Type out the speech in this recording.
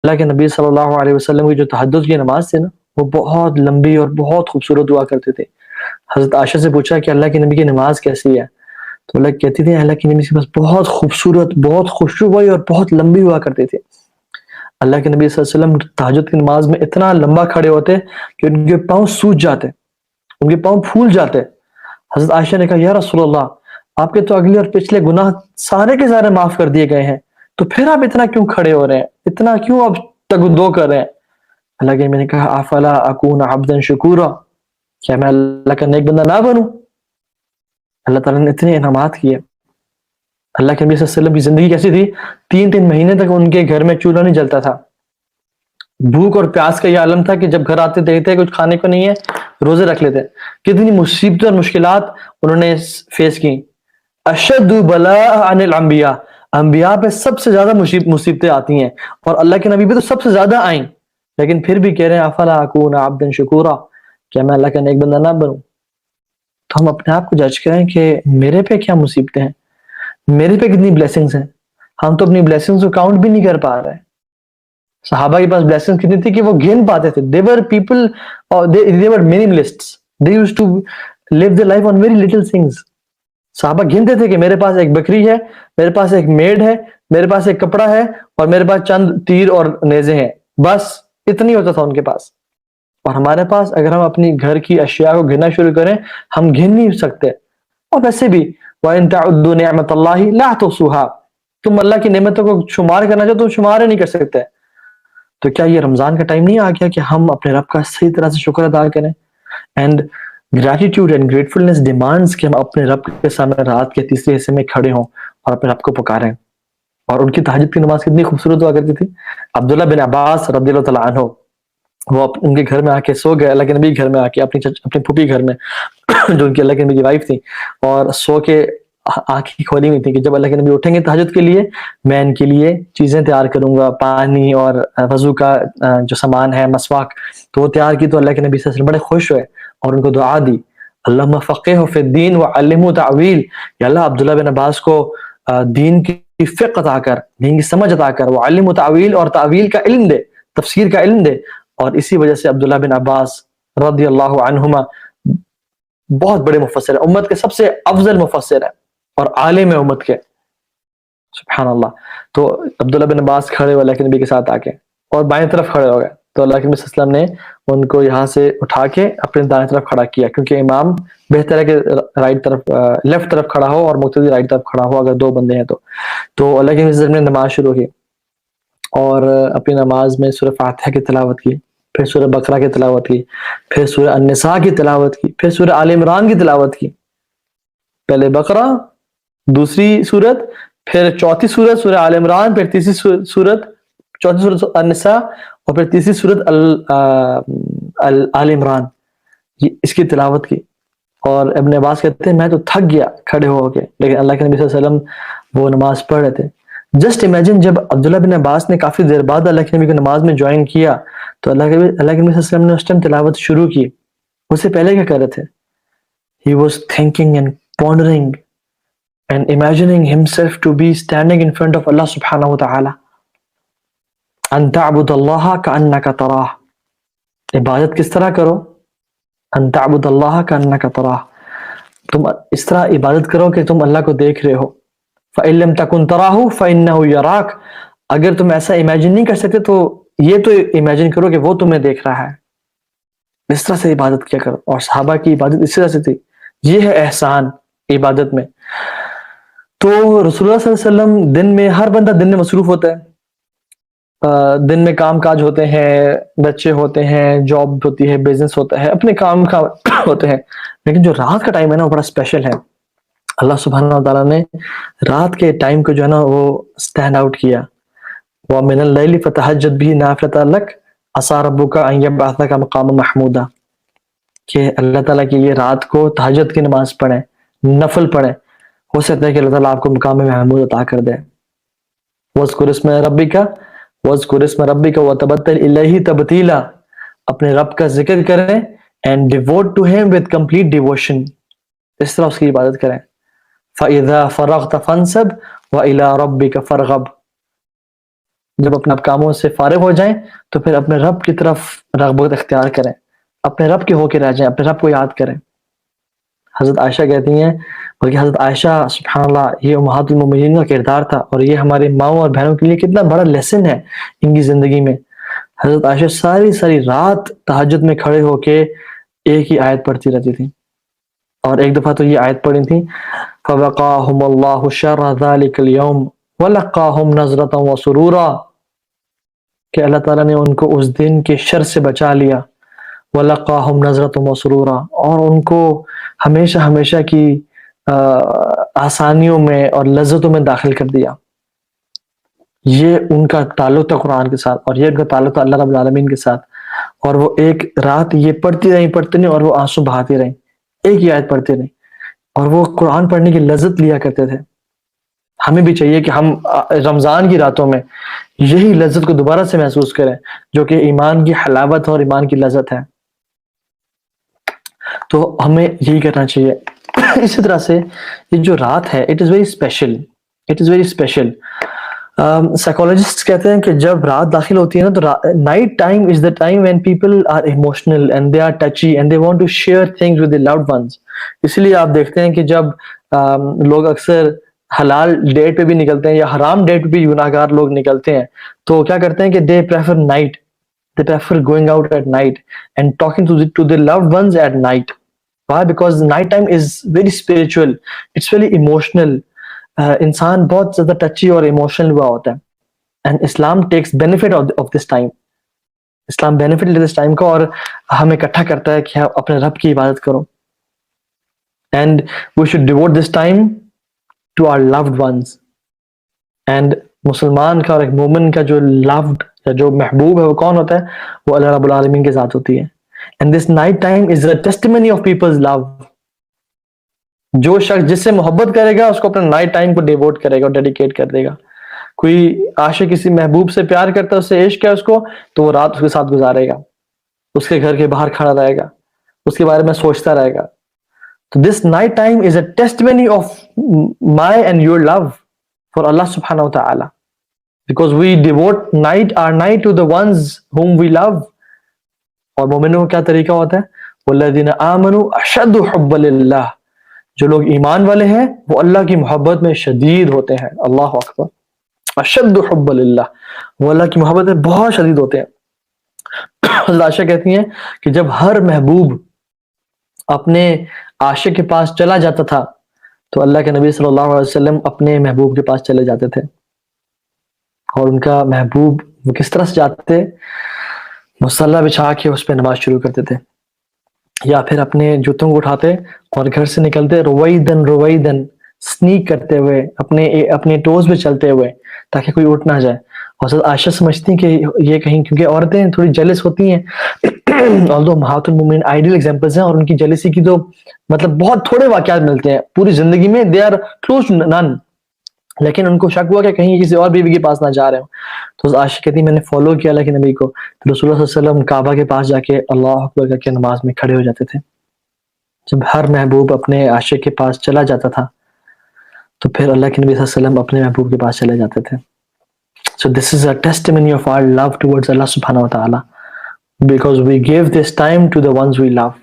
اللہ کے نبی صلی اللہ علیہ وسلم کی جو تہجد کی نماز تھی نا، وہ بہت لمبی اور بہت خوبصورت ہوا کرتے تھے. حضرت عائشہ سے پوچھا کہ اللہ کے نبی کی نماز کیسی ہے، تو اللہ کہتی تھی اللہ کے نبی کی نماز بہت خوبصورت، بہت خوشبوئی اور بہت لمبی ہوا کرتی تھی. اللہ کے نبی صلی اللہ علیہ وسلم تہجد کی نماز میں اتنا لمبا کھڑے ہوتے کہ ان کے پاؤں سوج جاتے، ان کے پاؤں پھول جاتے. حضرت عائشہ نے کہا یا رسول اللہ، آپ کے تو اگلے اور پچھلے گناہ سارے کے سارے معاف کر دیے گئے ہیں، تو پھر آپ اتنا کیوں کھڑے ہو رہے ہیں، اتنا کیوں آپ تگدو کر رہے ہیں؟ اللہ کے نبی نے کہا افلا اکون عبدا شکورا، کیا میں اللہ کا نیک بندہ نہ بنوں؟ اللہ تعالیٰ نے اتنے انعامات کیے. اللہ کے نبی صلی اللہ علیہ وسلم کی زندگی کیسی تھی، 3 مہینے تک ان کے گھر میں چولہا نہیں جلتا تھا. بھوک اور پیاس کا یہ عالم تھا کہ جب گھر آتے دیکھتے کچھ کھانے کو نہیں ہے، روزے رکھ لیتے. کتنی مصیبتیں اور مشکلات انہوں نے فیس کی. اشد بلاء عن الانبیاء، انبیاء پہ سب سے زیادہ مصیبتیں آتی ہیں، اور اللہ کے نبی پہ تو سب سے زیادہ آئیں، لیکن پھر بھی کہہ رہے ہیں افلا اکون عبدا شکورا، کیا میں اللہ کا نیک بندہ نہ بنوں؟ تو ہم اپنے آپ کو جج کریں کہ میرے پہ کیا مصیبتیں ہیں، میرے پہ کتنی بلیسنگز ہیں. ہم تو اپنی بلیسنگز کو کاؤنٹ بھی نہیں کر پا رہے. صحابہ کے پاس بلیسنگ کتنی تھی کہ وہ گن پاتے تھے. they were people they were minimalists, they used to live their life on very little things. صحابہ گنتے تھے کہ میرے پاس ایک بکری ہے، میرے پاس ایک میڈ ہے، میرے پاس ایک کپڑا ہے، اور میرے پاس چند تیر اور نیزے ہیں، بس اتنی ہوتا تھا ان کے پاس. اور ہمارے پاس اگر ہم اپنی گھر کی اشیاء کو گننا شروع کریں، ہم گن نہیں سکتے. اور ویسے بھی وَإِن تَعُدُّوا نِعْمَةَ اللَّهِ لَا تُحْصُوهَا، تم اللہ کی نعمتوں کو شمار کرنا چاہو تو شمار ہی نہیں کر سکتے. تو کیا یہ رمضان کا ٹائم نہیں آ گیا کہ ہم اپنے رب کا صحیح طرح سے شکر ادا کریں؟ And gratitude and gratefulness demands کہ ہم اپنے رب کے سامنے رات کے تیسرے حصے میں کھڑے ہوں اور اپنے رب کو پکاریں. اور ان کی تہجد کی نماز کتنی خوبصورت ہوا کرتی تھی. عبداللہ بن عباس رضی اللہ تعالیٰ عنہ، وہ ان کے گھر میں آ کے سو گئے، اللہ کے نبی کے گھر میں آ کے، اپنی پھوپھی گھر میں جو ان کی اللہ کے نبی کی وائف تھی، اور سو کے آنکھیں کھولی ہوئی تھی کہ جب اللہ کے نبی اٹھیں گے تہجد کے لیے، میں ان کے لیے چیزیں تیار کروں گا، پانی اور وضو کا جو سامان ہے، مسواک، تو وہ تیار کی. تو اللہ کے نبی صلی اللہ علیہ وسلم بڑے خوش ہوئے اور ان کو دعا دی اللہم فقہہ فی الدین وعلمہ تعویل، یا اللہ عبداللہ بن عباس کو دین کی فقہ عطا کر، دین کی سمجھ عطا کر، وعلمہ تعویل، اور تعویل کا علم دے، تفسیر کا علم دے. اور اسی وجہ سے عبداللہ بن عباس رضی اللہ عنہما بہت بڑے مفسر ہیں، امت کے سب سے افضل مفسر ہیں اور عالم امت کے. سبحان اللہ. تو عبداللہ بن عباس کھڑے ہوئے اللہ کے نبی کے ساتھ آ کے، اور بائیں طرف کھڑے ہو گئے. تو اللہ کے نبی صلی اللہ علیہ وسلم نے ان کو یہاں سے اٹھا کے اپنے دائیں طرف کھڑا کیا، کیونکہ امام بہتر ہے کہ رائٹ طرف، لیفٹ طرف کھڑا ہو اور مقتدی رائٹ طرف کھڑا ہو اگر 2 بندے ہیں تو. تو اللہ کے نبی صلی اللہ علیہ وسلم نے نماز شروع کی اور اپنی نماز میں سورہ فاتحہ کی تلاوت کی، پھر سورہ بقرہ کی تلاوت کی، پھر سورہ النساء کی تلاوت کی، پھر سورہ آل عمران کی تلاوت کی. پہلے بقرہ، دوسری سورت، پھر چوتھی سورت سورہ آل عمران، پھر تیسری سورت، چوتھی سورت النساء، اور پھر تیسری سورت آل عمران، اس کی تلاوت کی. اور ابن عباس کہتے ہیں میں تو تھک گیا کھڑے ہو کے، لیکن اللہ کے نبی صلی اللہ علیہ وسلم وہ نماز پڑھ رہے تھے. جسٹ امیجن جب عبداللہ بن عباس نے کافی دیر بعد اللہ کے نبی کو نماز میں جوائن کیا، تو اللہ کے نبی صلی اللہ علیہ وسلم نے اس ٹائم تلاوت شروع کی. اس سے پہلے کیا کر رہے تھے؟ He was thinking and pondering and imagining himself to be standing in front of Allah subhanahu wa ta'ala. أن تعبد الله كأنك تراه. عبادت کس طرح کرو؟ أن تعبد الله كأنك تراه. تم اس طرح عبادت کرو کہ تم اللہ کو دیکھ رہے ہو. فإن لم تكن تراه فإنه يراك. اگر تم ایسا امیجن نہیں کر سکتے تو یہ تو امیجن کرو کہ وہ تمہیں دیکھ رہا ہے. اس طرح سے عبادت کیا کرو. اور صحابہ کی عبادت اس طرح سے تھی. یہ ہے احسان عبادت میں. تو رسول اللہ صلی اللہ علیہ وسلم دن میں، ہر بندہ دن میں مصروف ہوتا ہے، دن میں کام کاج ہوتے ہیں، بچے ہوتے ہیں، جاب ہوتی ہے، بزنس ہوتا ہے، اپنے کام ہوتے ہیں. لیکن جو رات کا ٹائم ہے نا وہ بڑا اسپیشل ہے. اللہ سبحانہ و تعالیٰ نے رات کے ٹائم کو جو ہے نا وہ اسٹینڈ آؤٹ کیا. وَمِنَ اللَّيْلِ فَتَهَجَّدْ بِهِ نَافِلَةً لَكَ عَسَىٰ رَبُّكَ أَن يَبْعَثَكَ مَقَامًا مَحْمُودًا، کہ اللہ تعالیٰ کے لیے رات کو تہجد کی نماز پڑھیں، نفل پڑھیں، ہو سکتا ہے کہ اللہ تعالیٰ آپ کو مقام محمود عطا کر دے. وَاذْكُرِ اسْمَ رَبِّكَ وَاذْكُرِ اسْمَ رَبِّكَ وَتَبَتَّلْ إِلَيْهِ تَبْتِيلًا، اپنے رب کا ذکر کریں and devote to him with complete devotion. اس طرح اس کی عبادت کریں. فَإِذَا فَرَغْتَ فَانْصَبْ وَإِلَىٰ رَبِّكَ فَارْغَب. جب اپنے کاموں سے فارغ ہو جائیں تو پھر اپنے رب کی طرف رغبت اختیار کریں، اپنے رب کے ہو کے رہ جائیں، اپنے رب کو یاد کریں۔ حضرت عائشہ کہتی ہیں، بلکہ حضرت عائشہ سبحان اللہ یہ امہات المومنین کا کردار تھا، اور یہ ہمارے ماؤں اور بہنوں کے لیے کتنا بڑا لیسن ہے ان کی زندگی میں۔ حضرت عائشہ ساری رات تہجد میں کھڑے ہو کے ایک ہی آیت پڑھتی رہتی تھی، اور ایک دفعہ تو یہ آیت پڑھی تھی فَوَقَاهُمُ اللَّهُ شَرَّ ذَلِكَ الْيَوْمِ وَلَقَّاهُمْ نَظْرَةً وَسُرُورًا، کہ اللہ تعالیٰ نے ان کو اس دن کے شر سے بچا لیا، وَلَقَّاهُمْ نَظْرَةً وَسُرُورًا، اور ان کو ہمیشہ کی آسانیوں میں اور لذتوں میں داخل کر دیا۔ یہ ان کا تعلق تھا قرآن کے ساتھ، اور یہ ان کا تعلق تھا اللہ رب العالمین کے ساتھ، اور وہ ایک رات یہ پڑھتی رہیں اور وہ آنسو بہاتی رہیں، ایک ہی آیت پڑھتی رہیں، اور وہ قرآن پڑھنے کی لذت لیا کرتے تھے۔ ہمیں بھی چاہیے کہ ہم رمضان کی راتوں میں یہی لذت کو دوبارہ سے محسوس کریں، جو کہ ایمان کی حلاوت اور ایمان کی لذت ہے۔ تو ہمیں یہی کرنا چاہیے۔ اسی طرح سے یہ جو رات ہے it is very special, it is very special. Psychologist کہتے ہیں کہ جب رات داخل ہوتی ہے نا تو night time is the time when people are emotional and they are touchy and they want to share things with the loved ones. اس لیے آپ دیکھتے ہیں کہ جب لوگ اکثر حلال ڈیٹ پہ بھی نکلتے ہیں یا حرام ڈیٹ پہ بھی گناہ گار لوگ نکلتے ہیں تو کیا کرتے ہیں کہ they prefer night, they prefer going out at night and talking to the loved ones at night. Why? Because night time is very spiritual, it's very emotional. انسان بہت زیادہ ٹچی اور ایموشنل ہوا ہوتا ہے، and Islam takes benefit of this time. Islam benefit لیتے اس time کو اور ہمیں اکٹھا کرتا ہے کہ آپ اپنے رب کی عبادت کرو، and we should devote this time to our loved ones. And مسلمان کا اور ایک مومن کا جو لوڈ یا جو محبوب ہے وہ کون ہوتا ہے؟ وہ اللہ رب العالمین کے ذات ہوتی ہے۔ And this night time is a testimony of people's love. جو شخص جس سے محبت کرے گا اس کو اپنے نائٹ ٹائم کو ڈیووٹ کرے گا اور ڈیڈیکیٹ کر دے گا۔ کوئی عاشق کسی محبوب سے پیار کرتا ہے، اس سے عشق ہے اس کو، تو وہ رات اس کے ساتھ گزارے گا، اس کے گھر کے باہر کھڑا رہے گا، اس کے بارے میں سوچتا رہے گا۔ تو this night time is a testimony of my and your love for Allah subhanahu wa ta'ala, because we devote our night to the ones whom we love۔ اور مومنوں کا کیا طریقہ ہوتا ہے؟ وَالَّذِينَ آمَنُوا أَشَدُّ حُبًّا لِلَّهِ، جو لوگ ایمان والے ہیں وہ اللہ کی محبت میں شدید ہوتے ہیں۔ اللہ اکبر، اشد حب للہ، وہ اللہ کی محبت میں بہت شدید ہوتے ہیں۔ حضرت عائشہ کہتی ہیں کہ جب ہر محبوب اپنے عاشق کے پاس چلا جاتا تھا تو اللہ کے نبی صلی اللہ علیہ وسلم اپنے محبوب کے پاس چلے جاتے تھے، اور ان کا محبوب وہ کس طرح سے جاتے تھے؟ مصلی بچھا کے اس پہ نماز شروع کرتے تھے، یا پھر اپنے جوتوں کو اٹھاتے اور گھر سے نکلتے رویدن سنیک کرتے ہوئے، اپنے ٹوز پہ چلتے ہوئے تاکہ کوئی اٹھ نہ جائے۔ حضرت عائشہ سمجھتی ہیں کہ یہ کہیں، کیونکہ عورتیں تھوڑی جیلس ہوتی ہیں، although امہات المومنین آئیڈیل ایگزامپلز ہیں، اور ان کی جیلسی کی تو مطلب بہت تھوڑے واقعات ملتے ہیں پوری زندگی میں، دے آر کلوز ٹو نن، لیکن ان کو شک ہوا کہ کہیں کسی اور بیوی کے پاس نہ جا رہے ہوں۔ تو عائشہ کہتی میں نے فالو کیا اللہ کے نبی کو، تو رسول اللہ صلی اللہ علیہ وسلم کعبہ کے پاس جا کے اللہ اکبر کر کے نماز میں کھڑے ہو جاتے تھے۔ جب ہر محبوب اپنے عاشق کے پاس چلا جاتا تھا تو پھر اللہ کے نبی صلی اللہ علیہ وسلم اپنے محبوب کے پاس چلے جاتے تھے۔ So this is a testimony of our love towards Allah subhanahu wa ta'ala, because we give this time to the ones we love.